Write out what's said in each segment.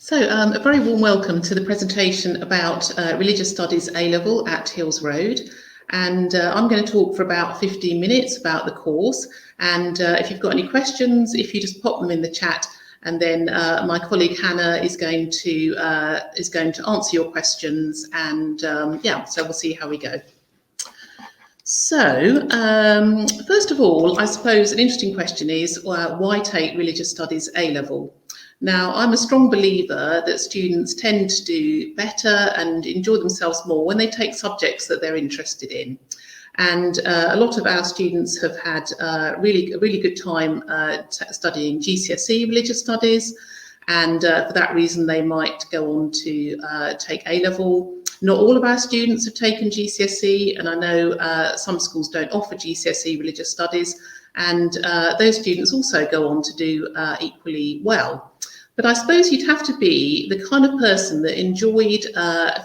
A very warm welcome to the presentation about Religious Studies A-Level at Hills Road. And I'm going to talk for about 15 minutes about the course. And if you've got any questions, if you just pop them in the chat, and then my colleague Hannah is going to answer your questions. And so we'll see how we go. So, first of all, I suppose an interesting question is why take Religious Studies A-Level? Now, I'm a strong believer that students tend to do better and enjoy themselves more when they take subjects that they're interested in. And a lot of our students have had a really good time studying GCSE religious studies. And for that reason, they might go on to take A-Level. Not all of our students have taken GCSE, and I know some schools don't offer GCSE religious studies, and those students also go on to do equally well. But I suppose you'd have to be the kind of person that enjoyed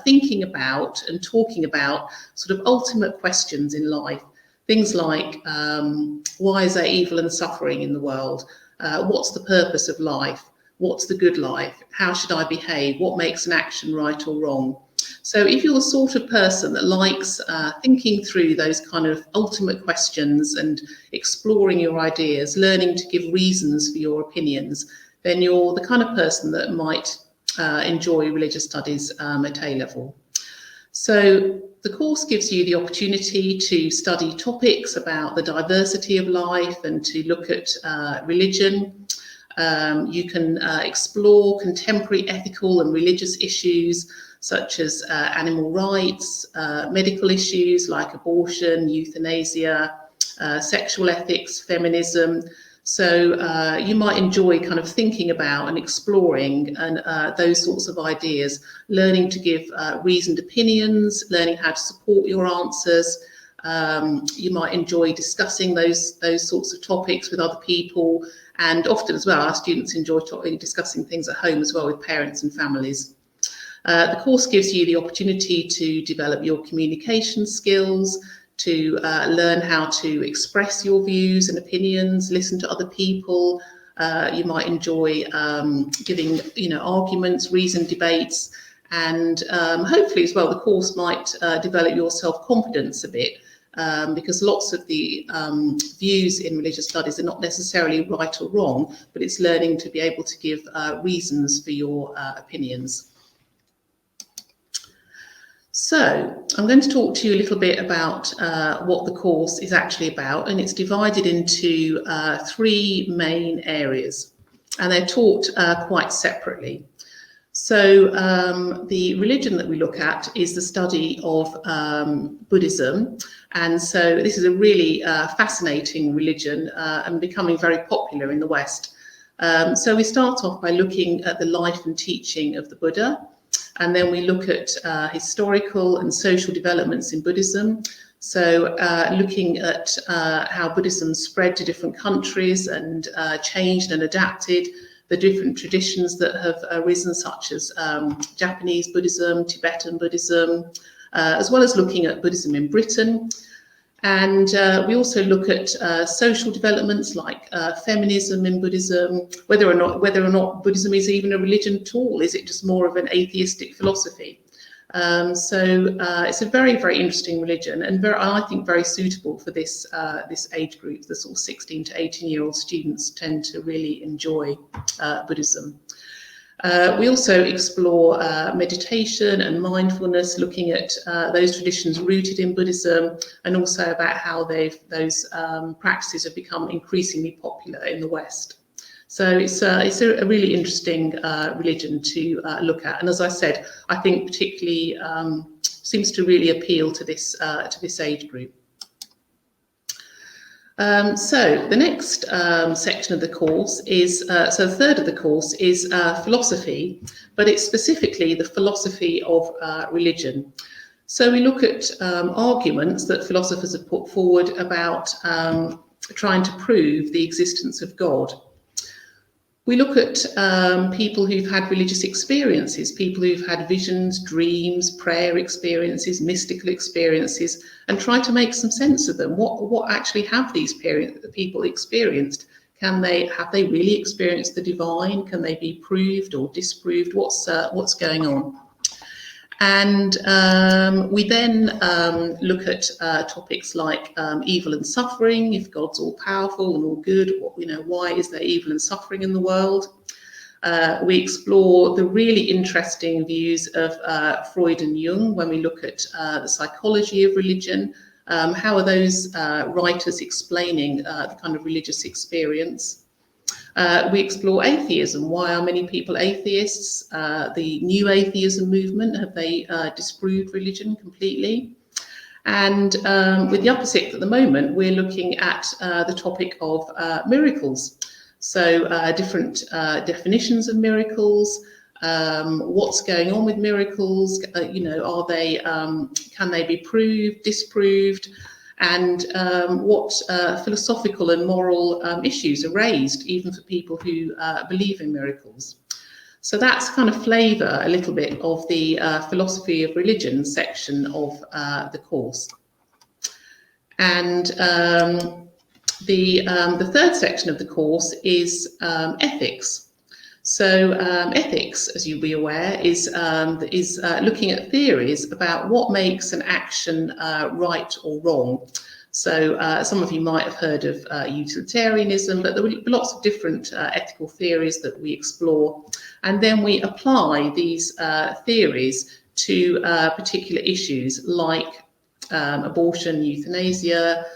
thinking about and talking about sort of ultimate questions in life. Things like, why is there evil and suffering in the world? What's the purpose of life? What's the good life? How should I behave? What makes an action right or wrong? So if you're the sort of person that likes thinking through those kind of ultimate questions and exploring your ideas, learning to give reasons for your opinions, then you're the kind of person that might enjoy religious studies at A-Level. So the course gives you the opportunity to study topics about the diversity of life and to look at religion. You can explore contemporary ethical and religious issues such as animal rights, medical issues like abortion, euthanasia, sexual ethics, feminism. So you might enjoy kind of thinking about and exploring those sorts of ideas, learning to give reasoned opinions, learning how to support your answers. You might enjoy discussing those sorts of topics with other people, and often as well, our students enjoy discussing things at home as well with parents and families. The course gives you the opportunity to develop your communication skills, to learn how to express your views and opinions, listen to other people. You might enjoy giving, arguments, reasoned debates, and hopefully as well, the course might develop your self-confidence a bit, because lots of the views in religious studies are not necessarily right or wrong, but it's learning to be able to give reasons for your opinions. So I'm going to talk to you a little bit about what the course is actually about, and it's divided into three main areas, and they're taught quite separately. So the religion that we look at is the study of Buddhism, and so this is a really fascinating religion and becoming very popular in the West. So we start off by looking at the life and teaching of the Buddha. And then we look at historical and social developments in Buddhism. So looking at how Buddhism spread to different countries and changed and adapted, the different traditions that have arisen, such as Japanese Buddhism, Tibetan Buddhism, as well as looking at Buddhism in Britain. And we also look at social developments like feminism in Buddhism, whether or not Buddhism is even a religion at all. Is it just more of an atheistic philosophy? So it's a very, very interesting religion, and I think very suitable for this age group. The sort of 16 to 18-year-old students tend to really enjoy Buddhism. We also explore meditation and mindfulness, looking at those traditions rooted in Buddhism, and also about how those practices have become increasingly popular in the West. So it's a really interesting religion to look at, and as I said, I think particularly seems to really appeal to this age group. So the next section of the course is, so a third of the course is philosophy, but it's specifically the philosophy of religion. So we look at arguments that philosophers have put forward about trying to prove the existence of God. We look at people who've had religious experiences, people who've had visions, dreams, prayer experiences, mystical experiences, and try to make some sense of them. What actually have these people experienced? have they really experienced the divine? Can they be proved or disproved? What's going on? And we then look at topics like evil and suffering. If God's all powerful and all good, why is there evil and suffering in the world? We explore the really interesting views of Freud and Jung when we look at the psychology of religion. How are those writers explaining the kind of religious experience? We explore atheism. Why are many people atheists? The new atheism movement, have they disproved religion completely? And with the upper sixth at the moment, we're looking at the topic of miracles. So different definitions of miracles, what's going on with miracles, are they, can they be proved, disproved? And what philosophical and moral issues are raised, even for people who believe in miracles. So that's kind of flavour a little bit of the philosophy of religion section of the course. And the third section of the course is ethics. So ethics, as you'll be aware, is looking at theories about what makes an action right or wrong. So some of you might have heard of utilitarianism, but there are lots of different ethical theories that we explore. And then we apply these theories to particular issues like abortion, euthanasia,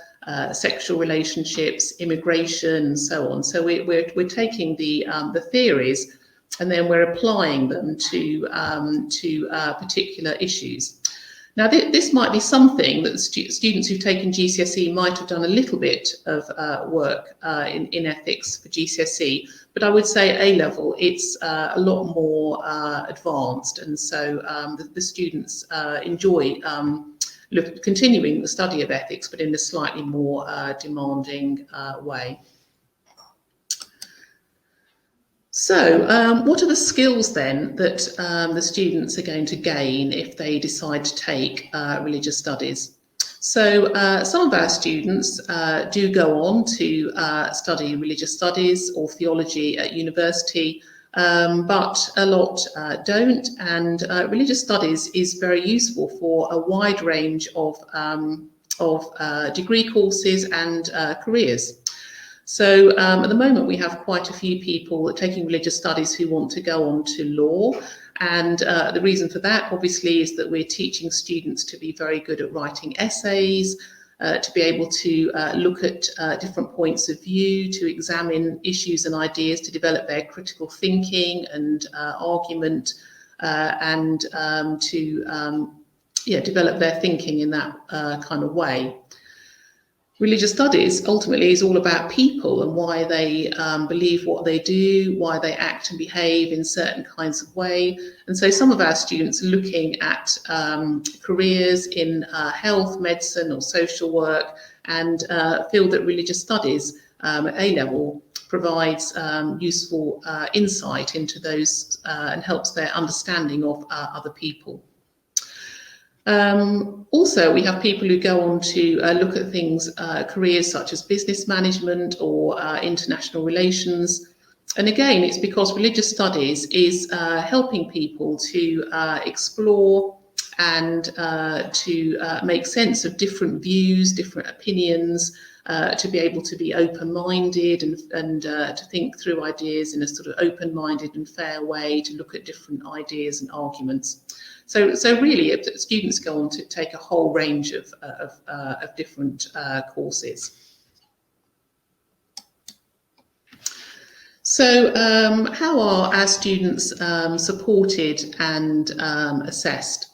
sexual relationships, immigration, and so on. So we're taking the theories and then we're applying them to particular issues. Now, this might be something that the students who've taken GCSE might have done a little bit of work in ethics for GCSE, but I would say at A-level it's a lot more advanced, and so the students enjoy continuing the study of ethics, but in a slightly more demanding way. So what are the skills then that the students are going to gain if they decide to take religious studies? So some of our students do go on to study religious studies or theology at university, but a lot don't, and religious studies is very useful for a wide range of degree courses and careers. So at the moment we have quite a few people taking religious studies who want to go on to law, and the reason for that obviously is that we're teaching students to be very good at writing essays, to be able to look at different points of view, to examine issues and ideas, to develop their critical thinking and argument, and to develop their thinking in that kind of way. Religious studies ultimately is all about people and why they believe what they do, why they act and behave in certain kinds of way. And so some of our students are looking at careers in health, medicine or social work, and feel that religious studies at A-level provides useful insight into those and helps their understanding of other people. Also, we have people who go on to look at things, careers such as business management or international relations. And again, it's because religious studies is helping people to explore and to make sense of different views, different opinions, to be able to be open-minded and to think through ideas in a sort of open-minded and fair way, to look at different ideas and arguments. So really, students go on to take a whole range of different courses. So how are our students supported and assessed?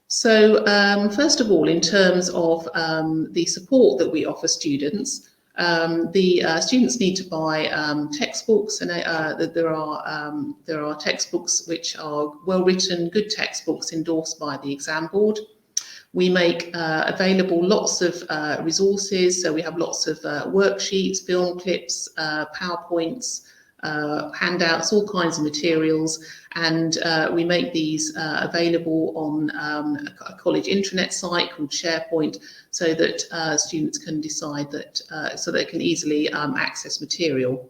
So first of all, in terms of the support that we offer students, the students need to buy textbooks, and there are textbooks which are well written, good textbooks endorsed by the exam board. We make available lots of resources, so we have lots of worksheets, film clips, PowerPoints, handouts, all kinds of materials, and we make these available on a college intranet site called SharePoint, so that students can decide that, so they can easily access material.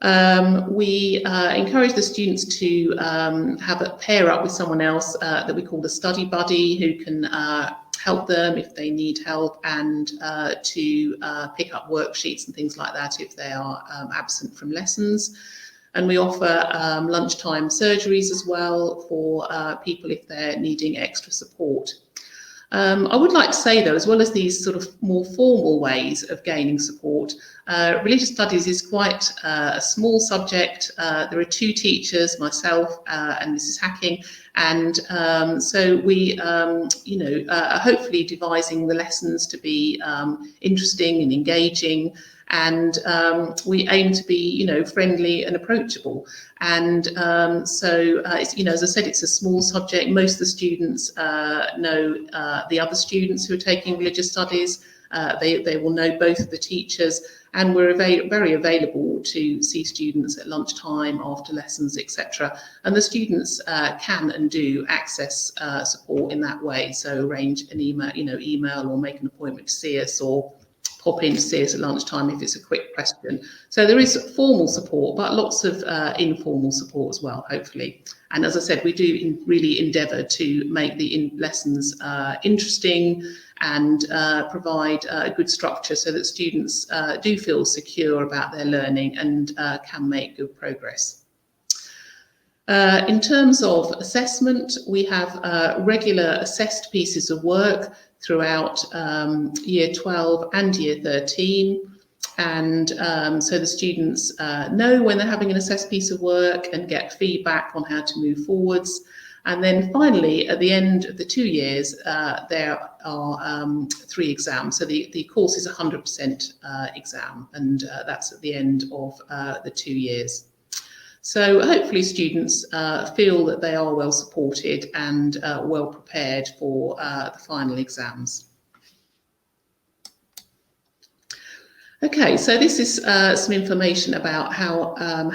We encourage the students to have a pair up with someone else that we call the study buddy, who can help them if they need help, and to pick up worksheets and things like that if they are absent from lessons. And we offer lunchtime surgeries as well for people if they're needing extra support. I would like to say, though, as well as these sort of more formal ways of gaining support, religious studies is quite a small subject. There are 2 teachers, myself and Mrs. Hacking, and so we, are hopefully devising the lessons to be interesting and engaging, and we aim to be, friendly and approachable. And so, as I said, it's a small subject. Most of the students know the other students who are taking religious studies. They will know both of the teachers, and we're very available to see students at lunchtime, after lessons, etc. And the students can and do access support in that way. So arrange an email or make an appointment to see us, or pop in to see us at lunchtime if it's a quick question. So there is formal support, but lots of informal support as well, hopefully. And as I said, we do really endeavour to make the lessons interesting and provide a good structure so that students do feel secure about their learning and can make good progress. In terms of assessment, we have regular assessed pieces of work throughout year 12 and year 13. And so the students know when they're having an assessed piece of work and get feedback on how to move forwards. And then finally, at the end of the 2 years, there are 3 exams. So the course is 100% exam, and that's at the end of the 2 years. So hopefully students feel that they are well supported and well prepared for the final exams. Okay, so this is some information about how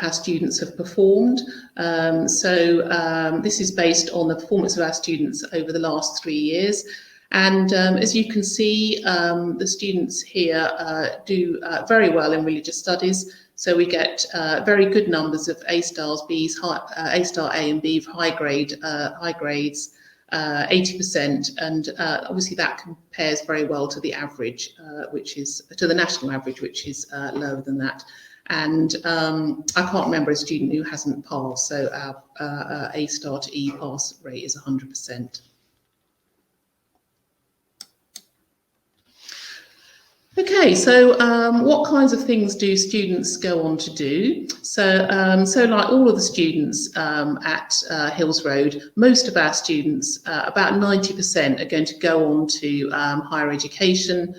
students have performed. This is based on the performance of our students over the last 3 years. And as you can see, the students here do very well in religious studies. So we get very good numbers of A stars, Bs, A star A and B of high grades, 80%, and obviously that compares very well to the average, which is to the national average, which is lower than that. And I can't remember a student who hasn't passed, so our A star to E pass rate is 100%. Okay, so what kinds of things do students go on to do? So like all of the students at Hills Road, most of our students, about 90%, are going to go on to higher education.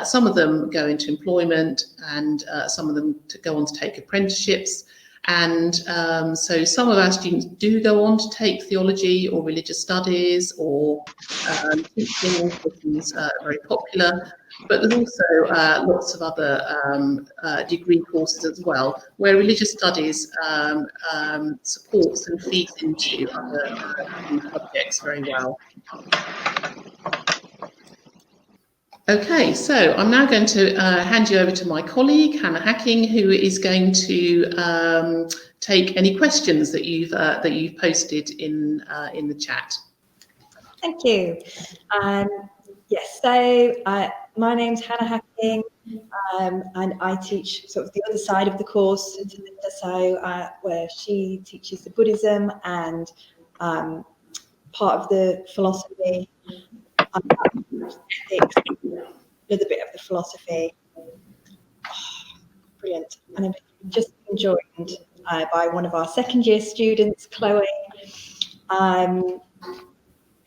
Some of them go into employment, and some of them go on to take apprenticeships. And so some of our students do go on to take theology or religious studies or teaching, which is very popular. But there's also lots of other degree courses as well, where religious studies supports and feeds into other subjects very well. Okay, so I'm now going to hand you over to my colleague, Hannah Hacking, who is going to take any questions that you've posted in the chat. Thank you. Yes, so my name's Hannah Hacking, and I teach sort of the other side of the course to Linda, so where she teaches the Buddhism and part of the philosophy, ethics, another bit of the philosophy. Oh, brilliant. And I'm just joined by one of our second year students, Chloe,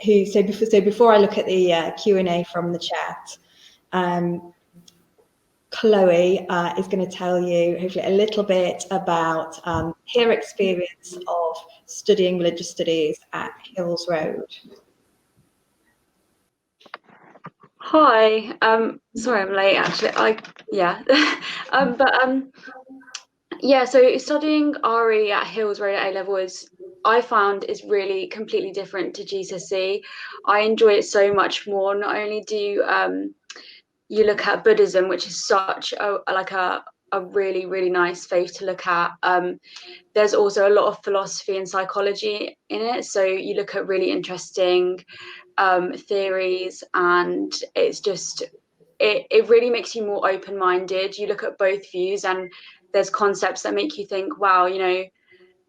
who, so before I look at the Q&A from the chat, Chloe is going to tell you hopefully a little bit about her experience of studying religious studies at Hills Road. Hi, sorry I'm late actually. Yeah, so studying RE at Hills Road at A-level I found is really completely different to GCSE. I enjoy it so much more. Not only do you look at Buddhism, which is such a really, really nice faith to look at. There's also a lot of philosophy and psychology in it. So you look at really interesting theories, and it really makes you more open-minded. You look at both views, and there's concepts that make you think, wow,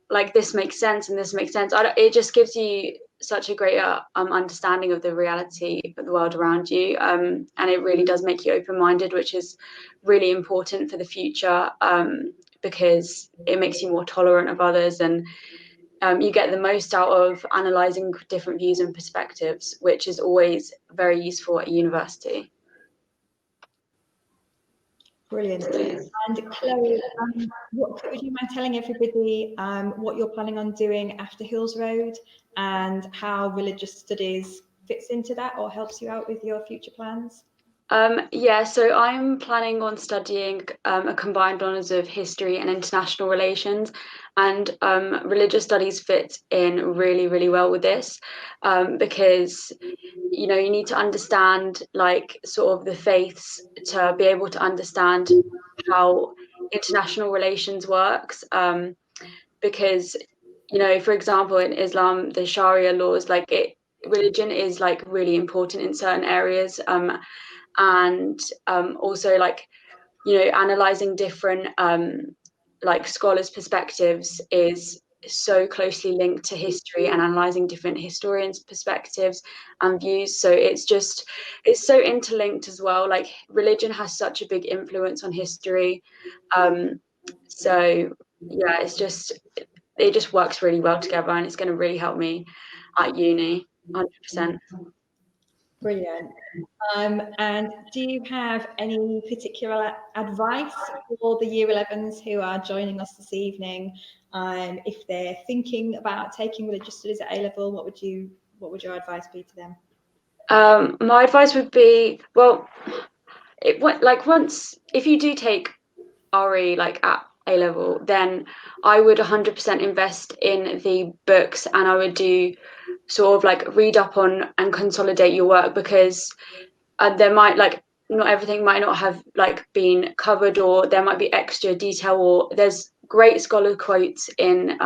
like this makes sense and this makes sense. It just gives you such a greater understanding of the reality of the world around you, and it really does make you open-minded, which is really important for the future, because it makes you more tolerant of others, and you get the most out of analysing different views and perspectives, which is always very useful at university. Brilliant. And Chloe, would you mind telling everybody what you're planning on doing after Hills Road and how religious studies fits into that or helps you out with your future plans? Yeah, so I'm planning on studying a combined honours of history and international relations, and religious studies fit in really, really well with this, because you need to understand like sort of the faiths to be able to understand how international relations works, because for example, in Islam, the Sharia laws, religion is like really important in certain areas, and also analyzing different like scholars' perspectives is so closely linked to history, and analyzing different historians' perspectives and views. So it's so interlinked as well. Like religion has such a big influence on history. So yeah, it just works really well together, and it's going to really help me at uni, 100%. Brilliant. And do you have any particular advice for the Year 11s who are joining us this evening? If they're thinking about taking religious studies at A-level, what would your advice be to them? My advice would be, well, if you do take RE like at A-level, then I would 100% invest in the books, and I would do sort of like read up on and consolidate your work, because there might not everything might not have like been covered, or there might be extra detail, or there's great scholar quotes in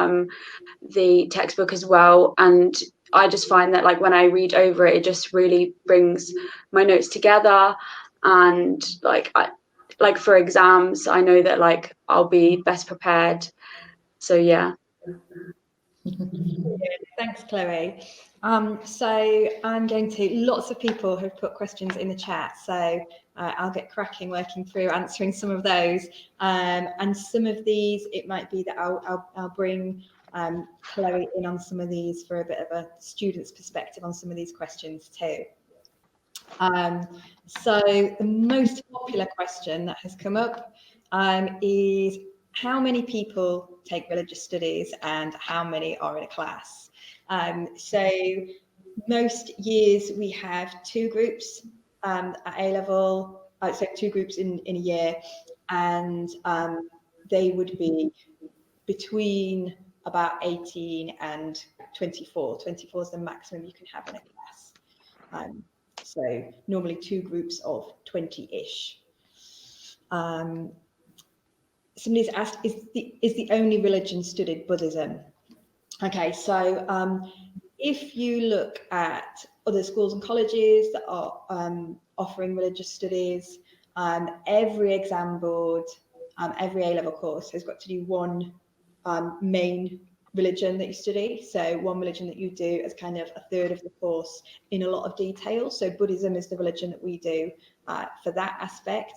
the textbook as well. And I just find that like when I read over it, it just really brings my notes together, and like for exams, I know that like I'll be best prepared. So yeah. Thanks, Chloe. So I'm going to, lots of people have put questions in the chat, so I'll get cracking working through answering some of those. And some of these, it might be that I'll bring Chloe in on some of these for a bit of a student's perspective on some of these questions too. So the most popular question that has come up is, how many people take religious studies and how many are in a class? So most years we have two groups at A-level, so two groups in a year, and they would be between about 18 and 24. 24 is the maximum you can have in a class. So normally two groups of 20-ish. Somebody's asked, is the only religion studied Buddhism? Okay, so if you look at other schools and colleges that are offering religious studies, every exam board, every A-level course has got to do one main religion that you study. So one religion that you do as kind of a third of the course in a lot of detail. So Buddhism is the religion that we do for that aspect.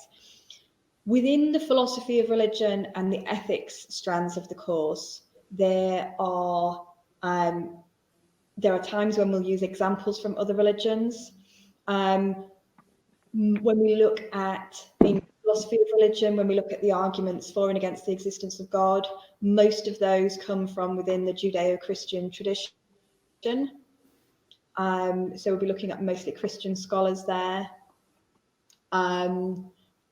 Within the philosophy of religion and the ethics strands of the course, there are times when we'll use examples from other religions. When we look at in philosophy of religion, when we look at the arguments for and against the existence of God, most of those come from within the Judeo-Christian tradition. So we'll be looking at mostly Christian scholars there.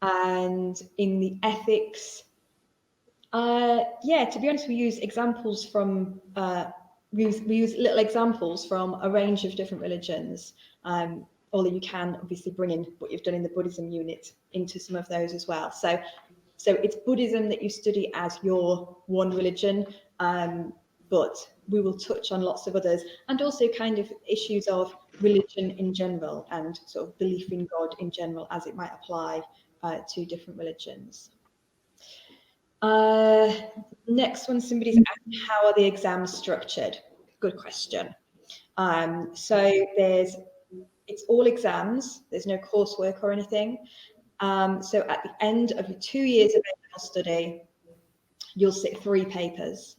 And in the ethics, Yeah, to be honest, we use examples from we use little examples from a range of different religions. Although you can obviously bring in what you've done in the Buddhism unit into some of those as well. So it's Buddhism that you study as your one religion, but we will touch on lots of others, and also kind of issues of religion in general and sort of belief in God in general as it might apply to different religions. Next one, somebody's asked, how are the exams structured? Good question. So it's all exams. There's no coursework or anything. So at the end of 2 years of A-level study, you'll sit 3 papers,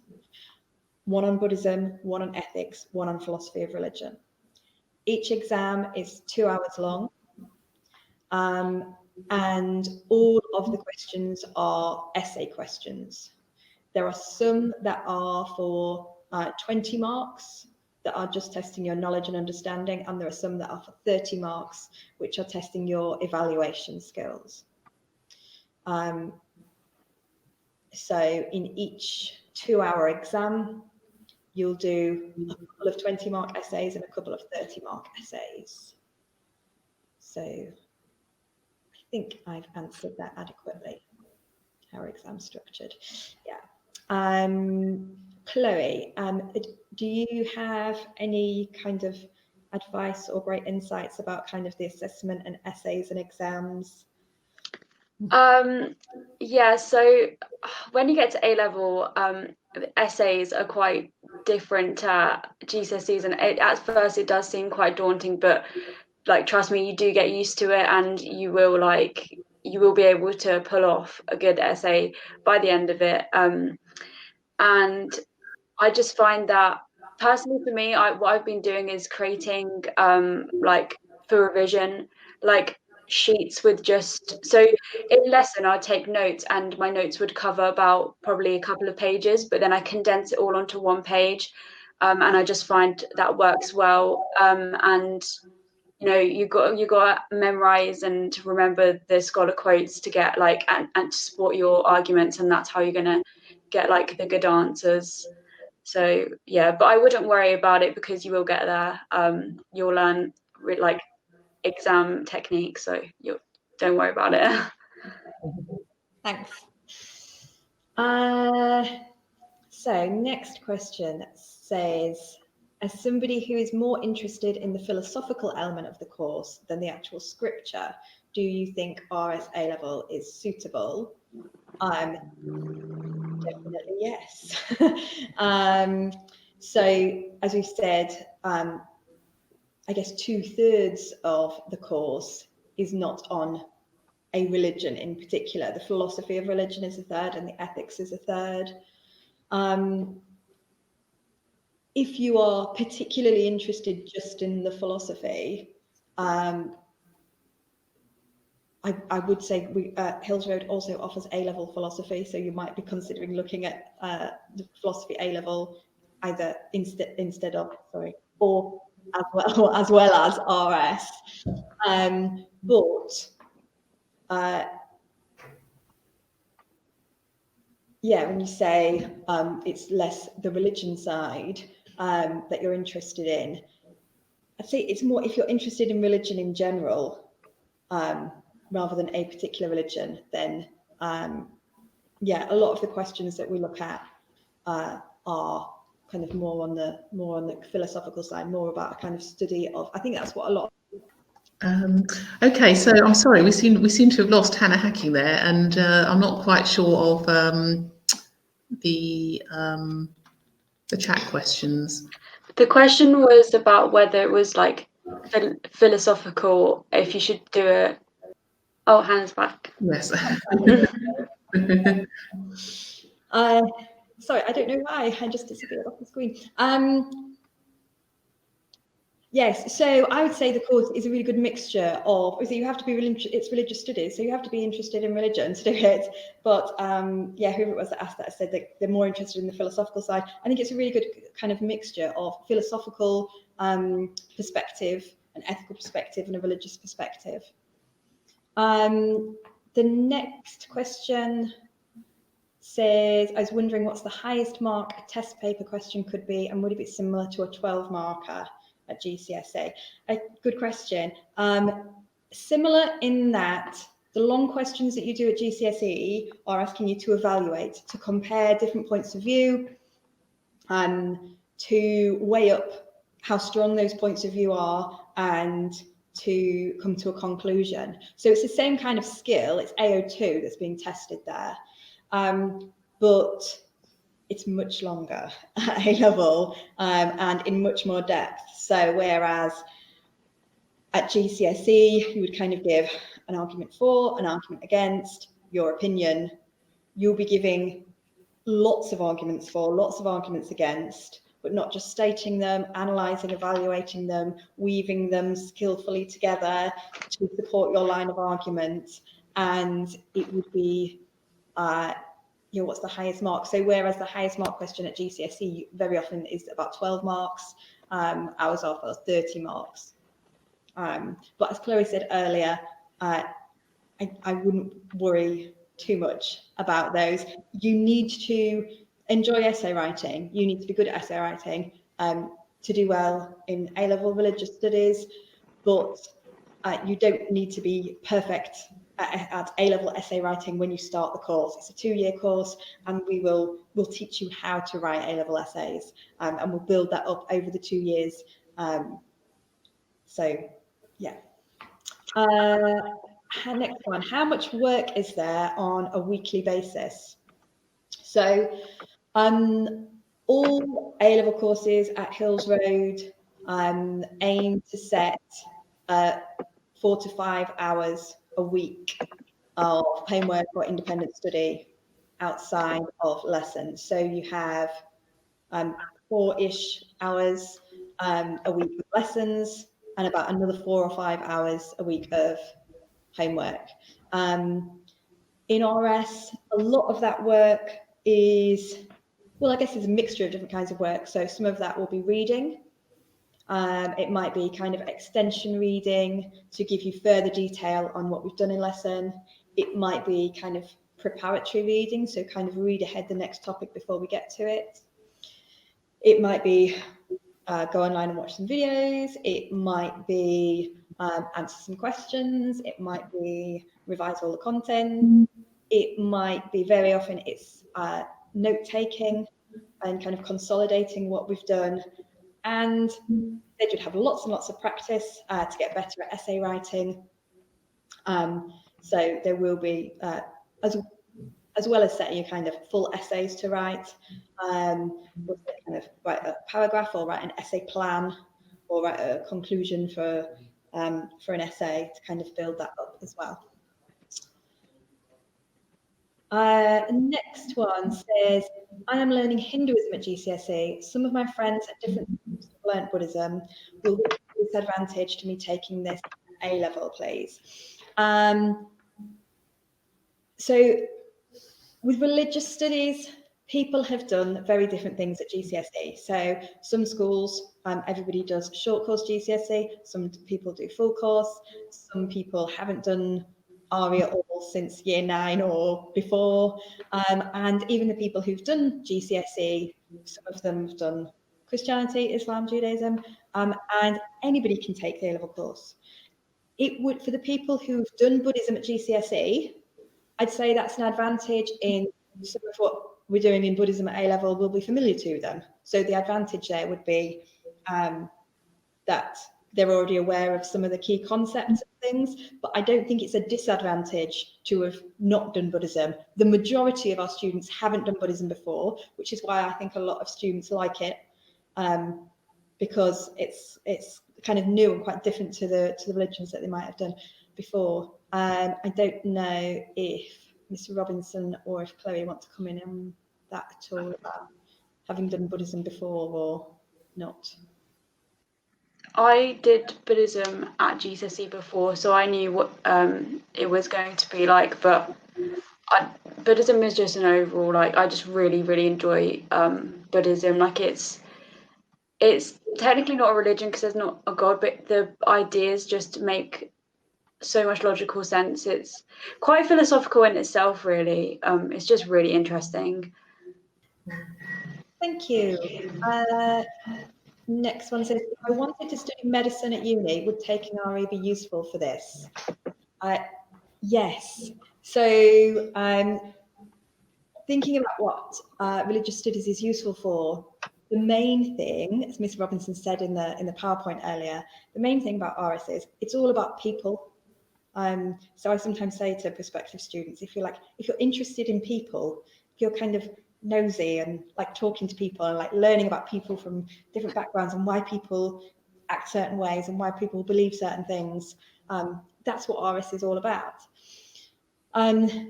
one on Buddhism, one on ethics, one on philosophy of religion. Each exam is 2 hours long. And all of the questions are essay questions. There are some that are for 20 marks that are just testing your knowledge and understanding, and there are some that are for 30 marks, which are testing your evaluation skills. So in each 2-hour exam, you'll do a couple of 20-mark essays and a couple of 30-mark essays. So I think I've answered that adequately. How are exams structured? Yeah. Chloe, do you have any kind of advice or great insights about kind of the assessment and essays and exams? Yeah, so when you get to A-level, essays are quite different to GCSEs, and at first it does seem quite daunting, but like, trust me, you do get used to it, and you will be able to pull off a good essay by the end of it. And I just find that personally for me, what I've been doing is creating like for revision, like sheets with just, so in lesson I'd take notes and my notes would cover about probably a couple of pages, but then I condense it all onto one page. And I just find that works well. And you know, you got to memorize and remember the scholar quotes to get like and to support your arguments, and that's how you're gonna get like the good answers. So yeah, but I wouldn't worry about it because you will get there. You'll learn like exam techniques, so you don't worry about it. Thanks. So next question says, as somebody who is more interested in the philosophical element of the course than the actual scripture, do you think RS A-level is suitable? Definitely yes. So as we said, I guess 2/3 of the course is not on a religion in particular. The philosophy of religion is a third and the ethics is a third. If you are particularly interested just in the philosophy, I would say Hills Road also offers A-level philosophy, so you might be considering looking at the philosophy A-level either instead of, sorry, or as well as RS. Yeah, when you say it's less the religion side that you're interested in, I'd say it's more if you're interested in religion in general, rather than a particular religion, then yeah, a lot of the questions that we look at are kind of more on the philosophical side, more about a kind of study of. I think that's what a lot. Okay, so I'm sorry, we seem to have lost Hannah Hacking there, and I'm not quite sure of the chat questions. The question was about whether it was like philosophical, if you should do it. Oh, Hannah's back. Yes. Sorry, I don't know why I just disappeared off the screen. Yes, so I would say the course is a really good mixture of, obviously you have to be it's religious studies, so you have to be interested in religion to do it. But yeah, whoever it was that asked that said that they're more interested in the philosophical side. I think it's a really good kind of mixture of philosophical perspective, an ethical perspective, and a religious perspective. The next question says, I was wondering what's the highest mark a test paper question could be, and would it be similar to a 12 marker at GCSE? A good question. Similar in that the long questions that you do at GCSE are asking you to evaluate, to compare different points of view, to weigh up how strong those points of view are, and to come to a conclusion. So it's the same kind of skill, it's AO2 that's being tested there, but it's much longer at A level, and in much more depth. So whereas at GCSE, you would kind of give an argument for, an argument against, your opinion, you'll be giving lots of arguments for, lots of arguments against, but not just stating them, analysing, evaluating them, weaving them skillfully together to support your line of argument. And it would be, what's the highest mark? So whereas the highest mark question at GCSE very often is about 12 marks, ours are for 30 marks. But as Chloe said earlier, I wouldn't worry too much about those. You need to enjoy essay writing. You need to be good at essay writing to do well in A-level religious studies, but you don't need to be perfect at A-level essay writing when you start the course. It's a 2-year course, and we'll teach you how to write A-level essays, and we'll build that up over the 2 years. So, yeah. Next one, how much work is there on a weekly basis? So all A-level courses at Hills Road aim to set 4 to 5 hours a week of homework or independent study outside of lessons. So you have 4-ish hours a week of lessons, and about another 4 or 5 hours a week of homework. In RS, a lot of that work is, well, I guess it's a mixture of different kinds of work. So some of that will be reading. It might be kind of extension reading to give you further detail on what we've done in lesson. It might be kind of preparatory reading, so kind of read ahead the next topic before we get to it. It might be go online and watch some videos. It might be answer some questions. It might be revise all the content. It might be, very often it's note-taking and kind of consolidating what we've done. And they should have lots and lots of practice to get better at essay writing. So there will be, as well as setting you kind of full essays to write, we'll kind of write a paragraph or write an essay plan or write a conclusion for an essay to kind of build that up as well. Next one says, I am learning Hinduism at GCSE. Some of my friends at different schools have learnt Buddhism. Will this be a disadvantage to me taking this A-level, please? So with religious studies, people have done very different things at GCSE. So some schools, everybody does short course GCSE, some people do full course, some people haven't done RE at all since year 9 or before, and even the people who've done GCSE, some of them have done Christianity, Islam, Judaism, and anybody can take the A-level course. It would, for the people who've done Buddhism at GCSE, I'd say that's an advantage in some of what we're doing in Buddhism at A-level will be familiar to them. So the advantage there would be that they're already aware of some of the key concepts and things, but I don't think it's a disadvantage to have not done Buddhism. The majority of our students haven't done Buddhism before, which is why I think a lot of students like it, because it's kind of new and quite different to the religions that they might have done before. I don't know if Mr. Robinson or if Chloe want to come in on that at all, about having done Buddhism before or not. I did Buddhism at GCSE before, so I knew what it was going to be like, but Buddhism is just an overall, like, I just really, really enjoy Buddhism. Like, it's technically not a religion because there's not a God, but the ideas just make so much logical sense. It's quite philosophical in itself, really. It's just really interesting. Thank you. Next one says, if I wanted to study medicine at uni, would taking RE be useful for this? Yes. So thinking about what religious studies is useful for, the main thing, as Miss Robinson said in the PowerPoint earlier, the main thing about RS is it's all about people. So I sometimes say to prospective students, if you're interested in people, if you're kind of nosy and like talking to people and like learning about people from different backgrounds and why people act certain ways and why people believe certain things, that's what RS is all about.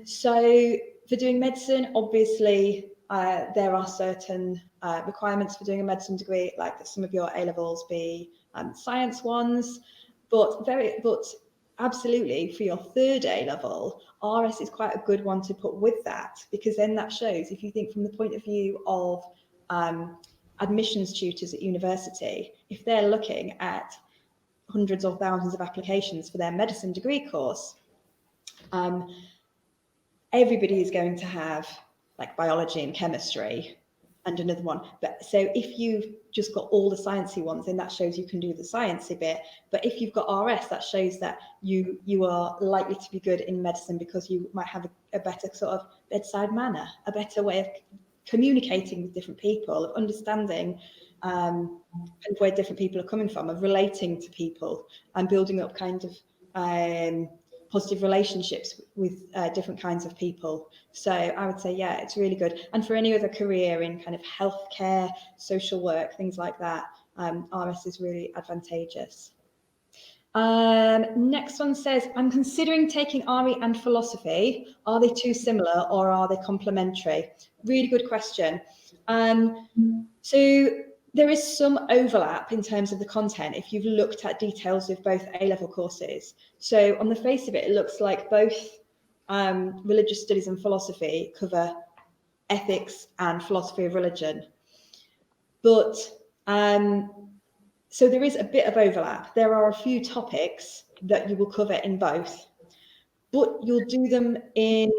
So for doing medicine, obviously there are certain requirements for doing a medicine degree, like that some of your A-levels be science ones, but absolutely for your third A-level, RS is quite a good one to put with that, because then that shows, if you think from the point of view of admissions tutors at university, if they're looking at hundreds of thousands of applications for their medicine degree course, everybody is going to have like biology and chemistry and another one. But so if you've just got all the sciencey ones, then that shows you can do the sciencey bit. But if you've got RS, that shows that you are likely to be good in medicine, because you might have a better sort of bedside manner, a better way of communicating with different people, of understanding and where different people are coming from, of relating to people and building up kind of positive relationships with different kinds of people. So I would say, yeah, it's really good. And for any other career in kind of healthcare, social work, things like that, RS is really advantageous. Next one says, I'm considering taking RE and philosophy. Are they too similar or are they complementary? Really good question. So there is some overlap in terms of the content if you've looked at details of both A-level courses. So on the face of it, it looks like both religious studies and philosophy cover ethics and philosophy of religion. But so there is a bit of overlap. There are a few topics that you will cover in both, but you'll do them with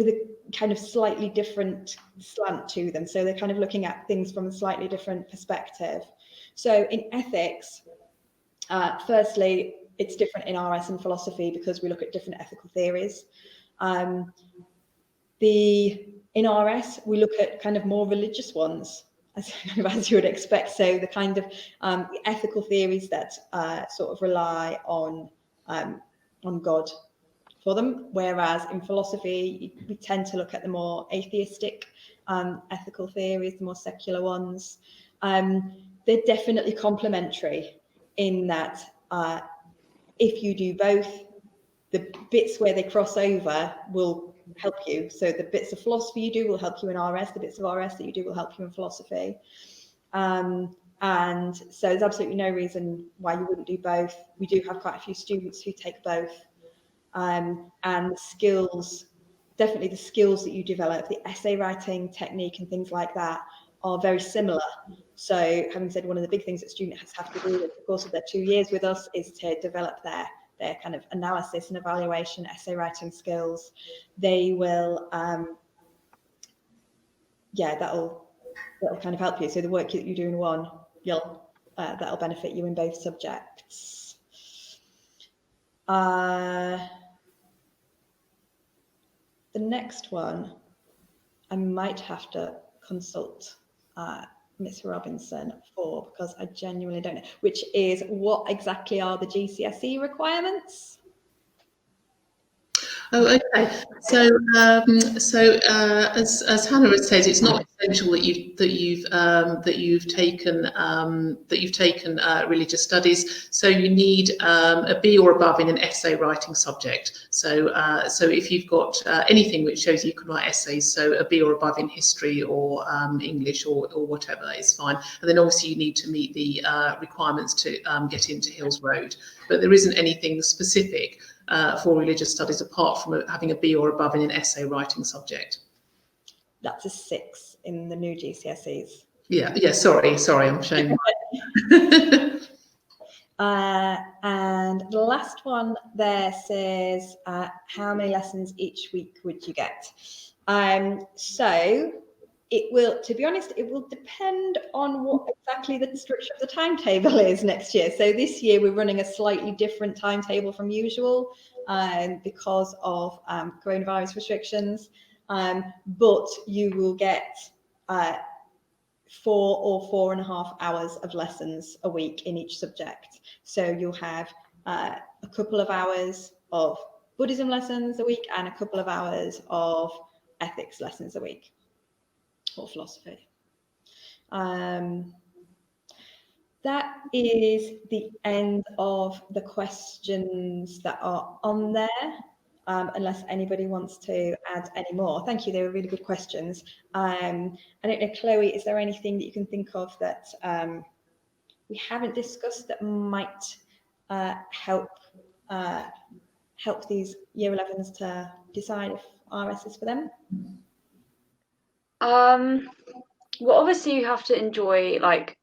a kind of slightly different slant to them. So they're kind of looking at things from a slightly different perspective. So in ethics, firstly, it's different in RS and philosophy because we look at different ethical theories. In RS, we look at kind of more religious ones, as you would expect. So the kind of ethical theories that sort of rely on God for them, whereas in philosophy we tend to look at the more atheistic ethical theories, the more secular ones. They're definitely complementary in that if you do both, the bits where they cross over will help you. So the bits of philosophy you do will help you in RS, the bits of RS that you do will help you in philosophy. And so there's absolutely no reason why you wouldn't do both. We do have quite a few students who take both. And the skills, definitely the skills that you develop, the essay writing technique and things like that are very similar. So having said, one of the big things that students have to do over the course of their 2 years with us is to develop their kind of analysis and evaluation, essay writing skills. They will, that'll kind of help you. So the work that you do in one, that'll benefit you in both subjects. The next one, I might have to consult Miss Robinson for, because I genuinely don't know, which is, what exactly are the GCSE requirements? Oh, okay. So, as Hannah has said, it's not essential that you've taken religious studies. So you need a B or above in an essay writing subject. So, if you've got anything which shows you can write essays, so a B or above in history or English or whatever is fine. And then obviously you need to meet the requirements to get into Hills Road. But there isn't anything specific for religious studies apart from having a B or above in an essay writing subject. That's a 6 in the new GCSEs. Yeah. Sorry, I'm showing. And the last one there says, how many lessons each week would you get? So it will, to be honest, it will depend on what exactly the structure of the timetable is next year. So this year we're running a slightly different timetable from usual because of coronavirus restrictions, but you will get 4 or 4.5 hours of lessons a week in each subject. So you'll have a couple of hours of Buddhism lessons a week and a couple of hours of ethics lessons a week, or philosophy. That is the end of the questions that are on there, unless anybody wants to add any more. Thank you, they were really good questions. I don't know, Chloe, is there anything that you can think of that we haven't discussed that might help these year 11s to decide if RS is for them? Well, obviously you have to enjoy like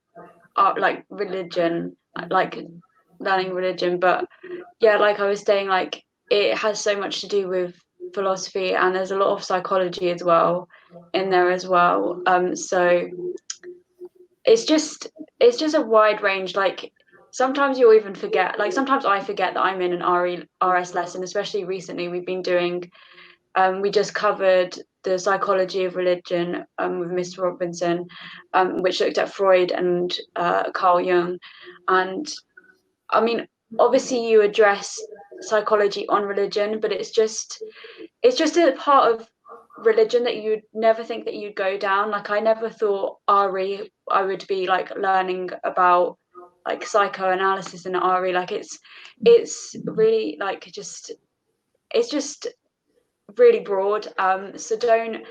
art, like religion, like learning religion, but yeah, like I was saying, like it has so much to do with philosophy, and there's a lot of psychology as well in there as well. So it's just a wide range. Like sometimes you'll even forget, like sometimes I forget that I'm in an RS lesson, especially recently. We've been doing we just covered the psychology of religion with Mr. Robinson, which looked at Freud and Carl Jung. And I mean, obviously you address psychology on religion, but it's just a part of religion that you'd never think that you'd go down. Like I never thought RE I would be like learning about like psychoanalysis in RE. Like it's really like it's just really broad. So don't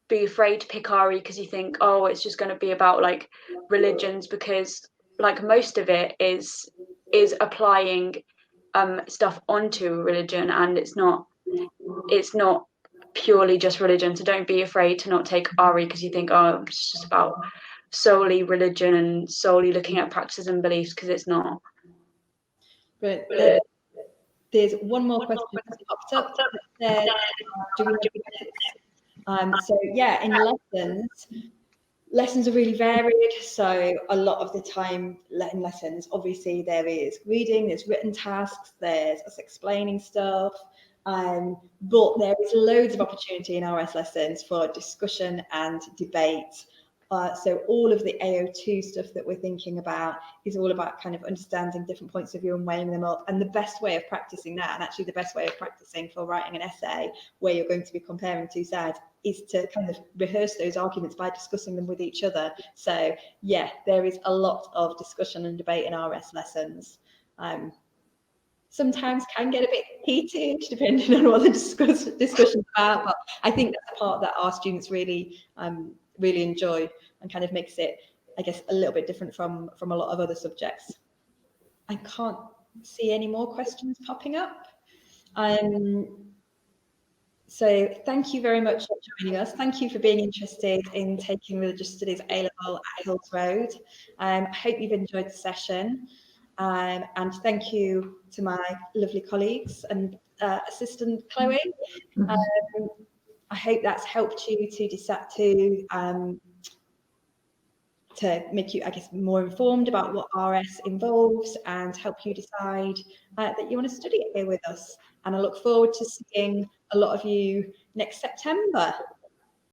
be afraid to pick RE because you think, oh, it's just going to be about like religions, because like most of it is applying stuff onto religion, and it's not purely just religion. So don't be afraid to not take RE because you think, oh, it's just about solely religion and solely looking at practices and beliefs, because it's not. But there's one more question that's popped up that says, so yeah, in lessons are really varied. So a lot of the time in lessons, obviously there is reading, there's written tasks, there's us explaining stuff, but there is loads of opportunity in RS lessons for discussion and debate. So all of the AO2 stuff that we're thinking about is all about kind of understanding different points of view and weighing them up. And the best way of practicing that, and actually the best way of practicing for writing an essay where you're going to be comparing two sides, is to kind of rehearse those arguments by discussing them with each other. So yeah, there is a lot of discussion and debate in RS lessons. Sometimes can get a bit heated depending on what the discussion's about, but I think that's the part that our students really really enjoy and kind of makes it, I guess, a little bit different from a lot of other subjects. I can't see any more questions popping up. So thank you very much for joining us. Thank you for being interested in taking Religious Studies A-Level at Hills Road. I hope you've enjoyed the session. And thank you to my lovely colleagues and assistant Chloe. I hope that's helped you to make you, I guess, more informed about what RS involves and help you decide that you want to study it here with us. And I look forward to seeing a lot of you next September.